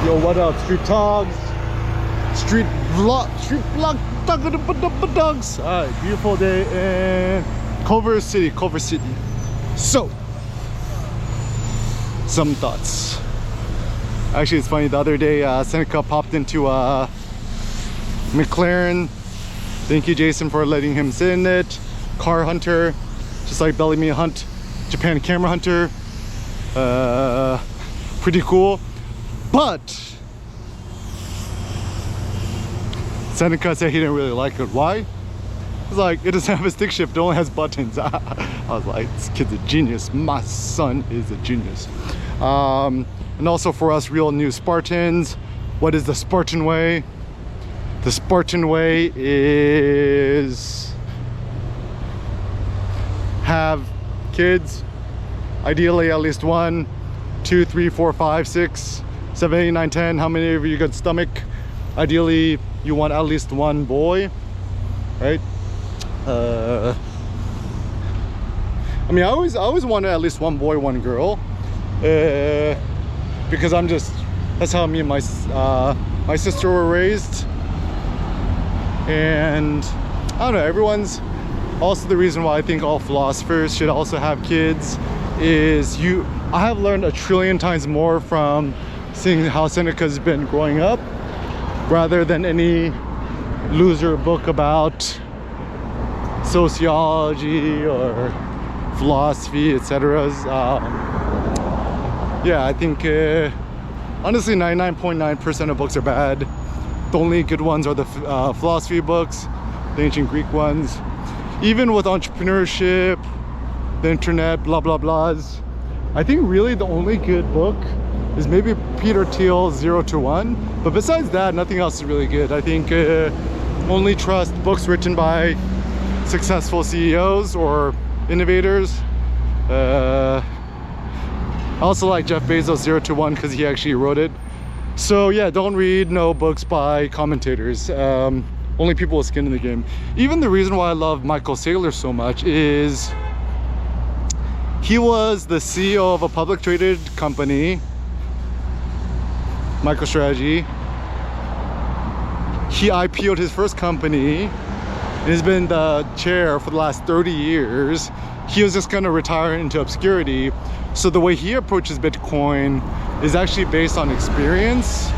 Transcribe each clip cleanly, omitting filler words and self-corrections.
Yo, what up, street dogs? Street block dogs. Alright, beautiful day in Culver City. So, some thoughts. Actually, it's funny, the other day Seneca popped into McLaren. Thank you, Jason, for letting him sit in it. Car hunter, just like Bellamy Hunt, Japan camera hunter. Pretty cool. But Seneca said he didn't really like it. Why? It's like, it doesn't have a stick shift, it only has buttons. I was like, this kid's a genius. My son is a genius. And also for us real new Spartans, what is the Spartan way? The Spartan way is have kids, ideally at least 1, 2, 3, 4, 5, 6, 7, 8, 9, 10. How many of you got stomach? Ideally, you want at least 1 boy, right? I mean, I always wanted at least 1 boy, 1 girl, because that's how me and my sister were raised. And I don't know, everyone's also the reason why I think all philosophers should also have kids is I have learned a trillion times more from seeing how Seneca's been growing up rather than any loser book about sociology or philosophy, etc. Yeah, I think honestly 99.9% of books are bad. The only good ones are the philosophy books, the ancient Greek ones. Even with entrepreneurship, the internet, blah blah blahs, I think really the only good book is maybe Peter Thiel's 0 to 1, but besides that, nothing else is really good. I think only trust books written by successful CEOs or innovators. I also like Jeff Bezos' 0 to 1 because he actually wrote it. So yeah, don't read no books by commentators. Only people with skin in the game. Even the reason why I love Michael Saylor so much is he was the CEO of a public traded company, MicroStrategy. He IPO'd his first company and has been the chair for the last 30 years. He was just gonna retire into obscurity. So the way he approaches Bitcoin is actually based on experience.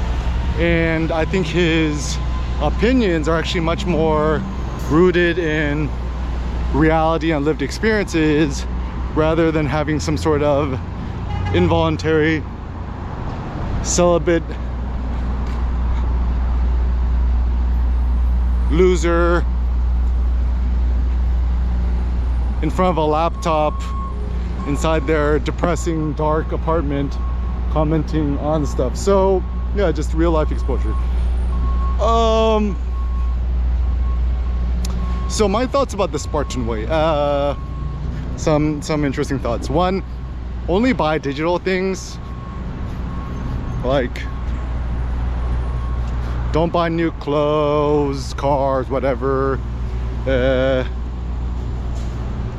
And I think his opinions are actually much more rooted in reality and lived experiences rather than having some sort of involuntary celibate loser in front of a laptop inside their depressing dark apartment commenting on stuff. So yeah, just real life exposure. So my thoughts about the Spartan way, some interesting thoughts. One, only buy digital things. Like, don't buy new clothes, cars, whatever.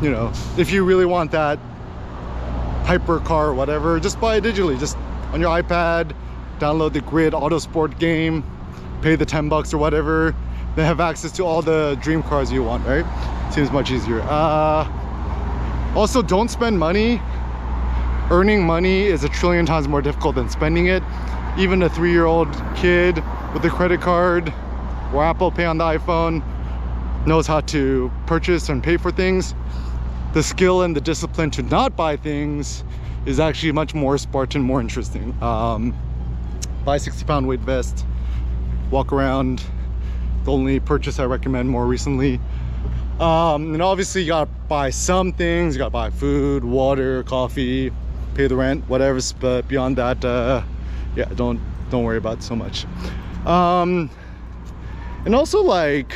You know, if you really want that hyper car or whatever, just buy it digitally, just on your iPad, download the Grid Autosport game, pay the $10 or whatever, then have access to all the dream cars you want, right? Seems much easier. Also, don't spend money. Earning money is a trillion times more difficult than spending it. Even a 3-year-old kid with a credit card or Apple Pay on the iPhone knows how to purchase and pay for things. The skill and the discipline to not buy things is actually much more Spartan, more interesting. Buy a 60-pound weight vest, walk around. The only purchase I recommend more recently. And obviously you gotta buy some things. You gotta buy food, water, coffee, pay the rent, whatever. But beyond that, yeah, don't worry about it so much. And also, like,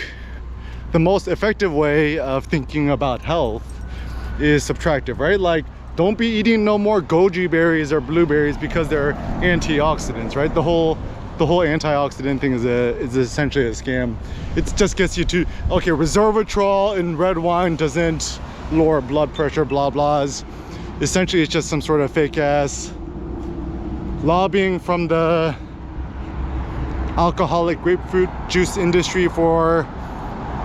the most effective way of thinking about health is subtractive, right? Like, don't be eating no more goji berries or blueberries because they're antioxidants, right? The whole antioxidant thing is essentially a scam. It just gets you to, okay, resveratrol in red wine doesn't lower blood pressure, blah blahs. Essentially, it's just some sort of fake ass lobbying from the alcoholic grapefruit juice industry for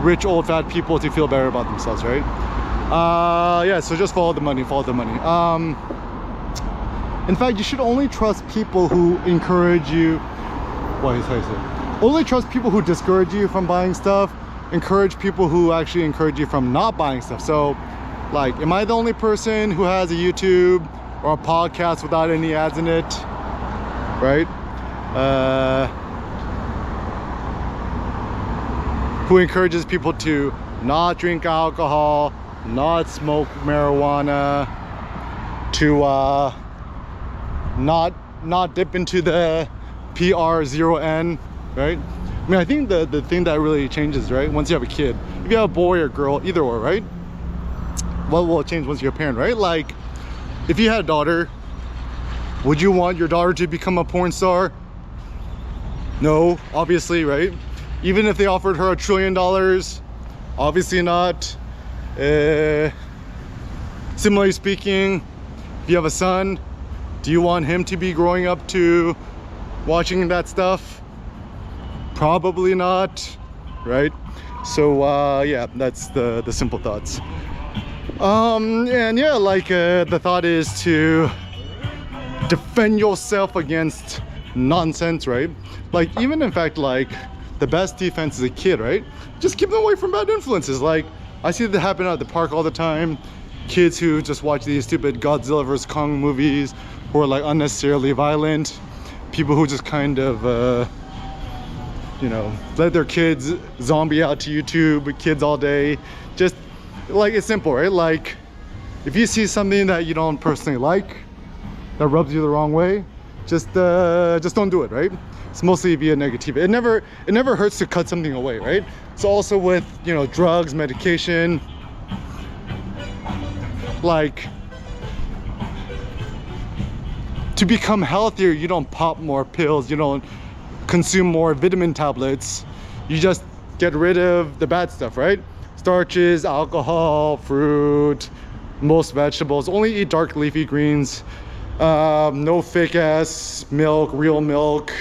rich old fat people to feel better about themselves, right? Yeah, so just follow the money, follow the money. In fact, you should only trust people who encourage you. What is it? Only trust people who discourage you from buying stuff. Encourage people who actually encourage you from not buying stuff. So, like, am I the only person who has a YouTube or a podcast without any ads in it? Right? Who encourages people to not drink alcohol, not smoke marijuana, to not dip into the PR0N, right? I mean, I think the thing that really changes, right, once you have a kid, if you have a boy or girl, either or, right? What will change once you're a parent, right? Like, if you had a daughter, would you want your daughter to become a porn star? No, obviously, right? Even if they offered her $1 trillion, obviously not. Similarly speaking, if you have a son, do you want him to be growing up to watching that stuff? Probably not, right? So yeah, that's the simple thoughts. And yeah, like the thought is to defend yourself against nonsense, right? Like, even in fact, like, the best defense is a kid, right? Just keep them away from bad influences. Like, I see that happen at the park all the time. Kids who just watch these stupid Godzilla vs. Kong movies, who are like unnecessarily violent. People who just kind of, you know, let their kids zombie out to YouTube, kids all day. Just, like, it's simple, right? Like, if you see something that you don't personally like, that rubs you the wrong way, just don't do it, right? It's mostly via negative. It never hurts to cut something away, right? So also with, you know, drugs, medication, like, to become healthier, you don't pop more pills, you don't consume more vitamin tablets, you just get rid of the bad stuff, right? Starches, alcohol, fruit, most vegetables, only eat dark leafy greens, no fake ass milk, real milk.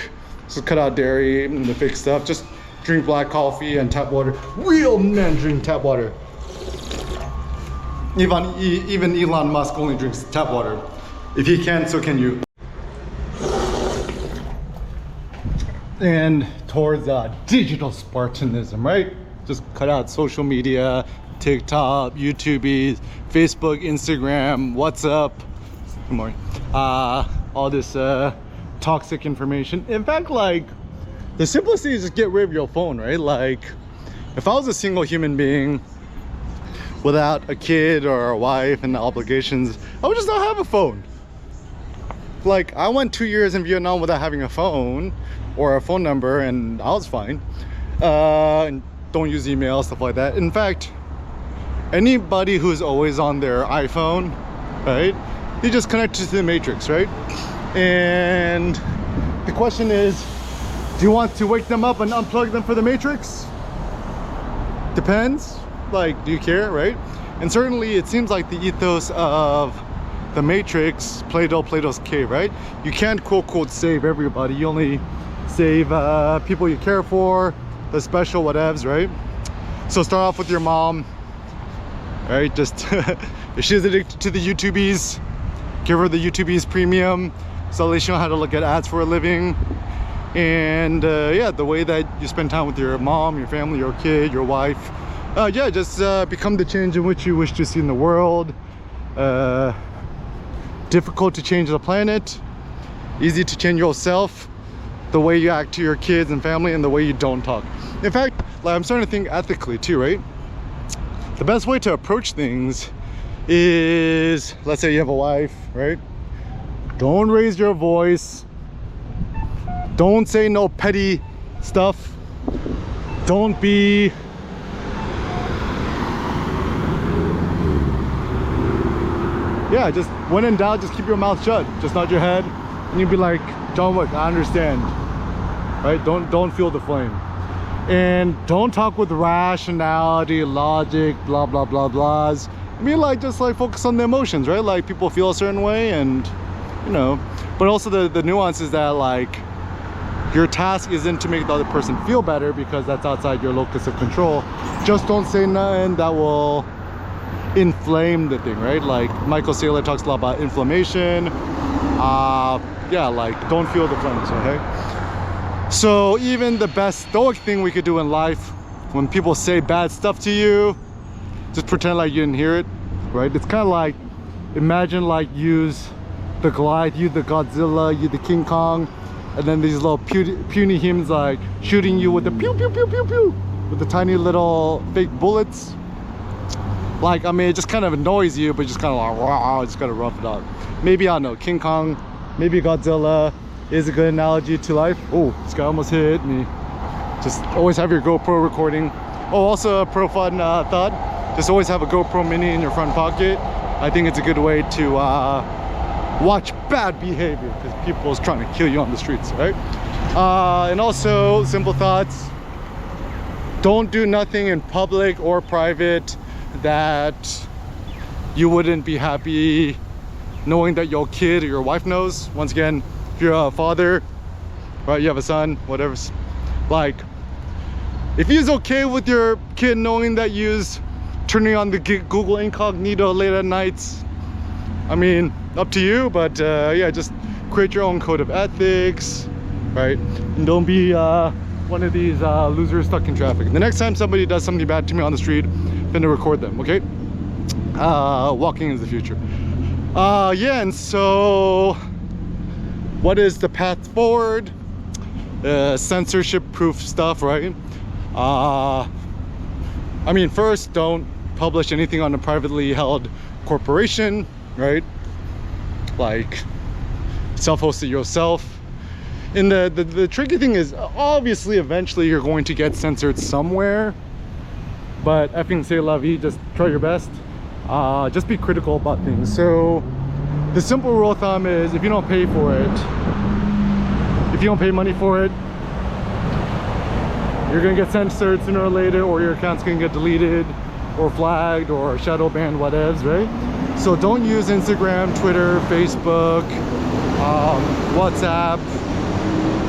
So cut out dairy and the fake stuff. Just drink black coffee and tap water. Real men drink tap water. Even Elon Musk only drinks tap water. If he can, so can you. And towards digital Spartanism, right? Just cut out social media, TikTok, YouTube, Facebook, Instagram, WhatsApp. Good morning. All this toxic information. In fact, like, the simplest thing is just get rid of your phone, right? Like, if I was a single human being without a kid or a wife and obligations, I would just not have a phone. Like, I went 2 years in Vietnam without having a phone or a phone number, and I was fine. And don't use email, stuff like that. In fact, anybody who's always on their iPhone, right, you just connect to the matrix, right? And the question is, do you want to wake them up and unplug them for the matrix? Depends. Like, do you care, right? And certainly it seems like the ethos of the matrix, Plato's cave, right? You can't quote unquote save everybody. You only save people you care for, the special whatevs, right? So start off with your mom, right? Just if she's addicted to the YouTubies, give her the YouTubies premium, so at least you know how to look at ads for a living. And yeah, the way that you spend time with your mom, your family, your kid, your wife, yeah, just become the change in which you wish to see in the world. Difficult to change the planet, easy to change yourself, the way you act to your kids and family, and the way you don't talk. In fact, like, I'm starting to think ethically too, right? The best way to approach things is, let's say you have a wife, right? Don't raise your voice. Don't say no petty stuff. Don't be yeah, just when in doubt, just keep your mouth shut. Just nod your head and you'd be like, John Wick, I understand, right? Don't feel the flame. And don't talk with rationality, logic, blah blah blah blahs. I mean, like, just like focus on the emotions, right? Like, people feel a certain way, and you know, but also the nuance is that, like, Your task isn't to make the other person feel better, because that's outside your locus of control. Just don't say nothing that will inflame the thing, right? Like Michael Saylor talks a lot about inflammation. Yeah, like don't feel the flames, okay? So even the best stoic thing we could do in life, when people say bad stuff to you, just pretend like you didn't hear it, right? It's kind of like, imagine like use the Goliath, you the Godzilla, you the King Kong, and then these little puny humans like shooting you with the pew pew pew pew pew with the tiny little fake bullets. Like, I mean, it just kind of annoys you, but just kind of like, wow, just gotta rough it out. Maybe, I don't know, King Kong, maybe Godzilla is a good analogy to life. Oh, this guy almost hit me. Just always have your GoPro recording. Oh, also a pro fun thought, just always have a GoPro mini in your front pocket. I think it's a good way to watch bad behavior, because people is trying to kill you on the streets, right? And also, simple thoughts, don't do nothing in public or private that you wouldn't be happy knowing that your kid or your wife knows. Once again, if you're a father, right, you have a son, whatever, like, if he's okay with your kid knowing that you're turning on the Google Incognito late at nights, I mean, up to you, but yeah, just create your own code of ethics, right? And don't be one of these losers stuck in traffic. The next time somebody does something bad to me on the street, I'm gonna record them, okay? Walking is the future. Yeah, and so what is the path forward? Censorship proof stuff, right? I mean, first, don't publish anything on a privately held corporation, right? Like, self-host it yourself. And the tricky thing is, obviously eventually you're going to get censored somewhere, but effing say la vie, just try your best. Just be critical about things. So the simple rule of thumb is, if you don't pay for it, if you don't pay money for it, you're gonna get censored sooner or later, or your account's gonna get deleted or flagged or shadow banned, whatevs, right? So don't use Instagram, Twitter, Facebook, WhatsApp.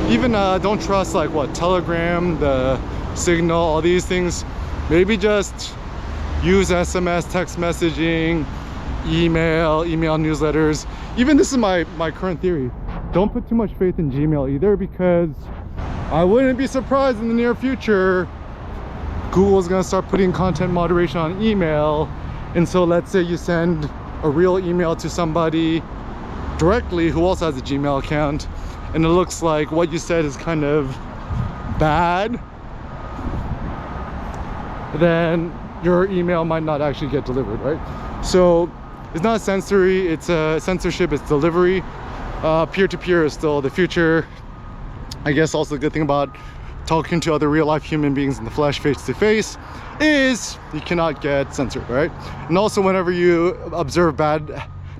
Even don't trust like what, Telegram, the Signal, all these things. Maybe just use SMS, text messaging, email newsletters. Even this is my current theory. Don't put too much faith in Gmail either, because I wouldn't be surprised in the near future Google's gonna start putting content moderation on email. And so let's say you send a real email to somebody directly who also has a Gmail account, and it looks like what you said is kind of bad, then your email might not actually get delivered, right? So it's not sensory, it's censorship, it's delivery. Peer-to-peer is still the future. I guess also the good thing about talking to other real life human beings in the flesh, face to face, is you cannot get censored, right? And also, whenever you observe bad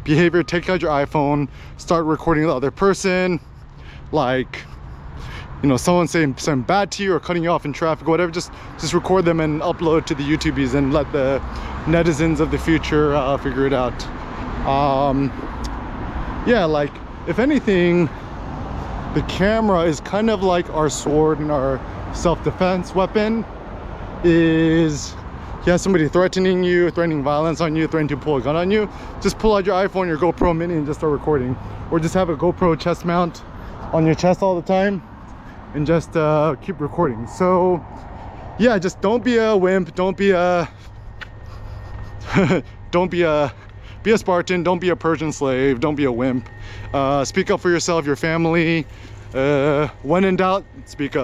behavior, take out your iPhone, start recording the other person. Like, you know, someone saying something bad to you or cutting you off in traffic or whatever, just record them and upload to the YouTubies and let the netizens of the future figure it out. Yeah, like, if anything, the camera is kind of like our sword and our self-defense weapon. Is you have somebody threatening you, threatening violence on you, threatening to pull a gun on you, just pull out your iPhone, your GoPro mini, and just start recording. Or just have a GoPro chest mount on your chest all the time and just keep recording. So yeah, just don't be a wimp, don't be a be a Spartan, don't be a Persian slave, don't be a wimp. Speak up for yourself, your family. When in doubt, speak up.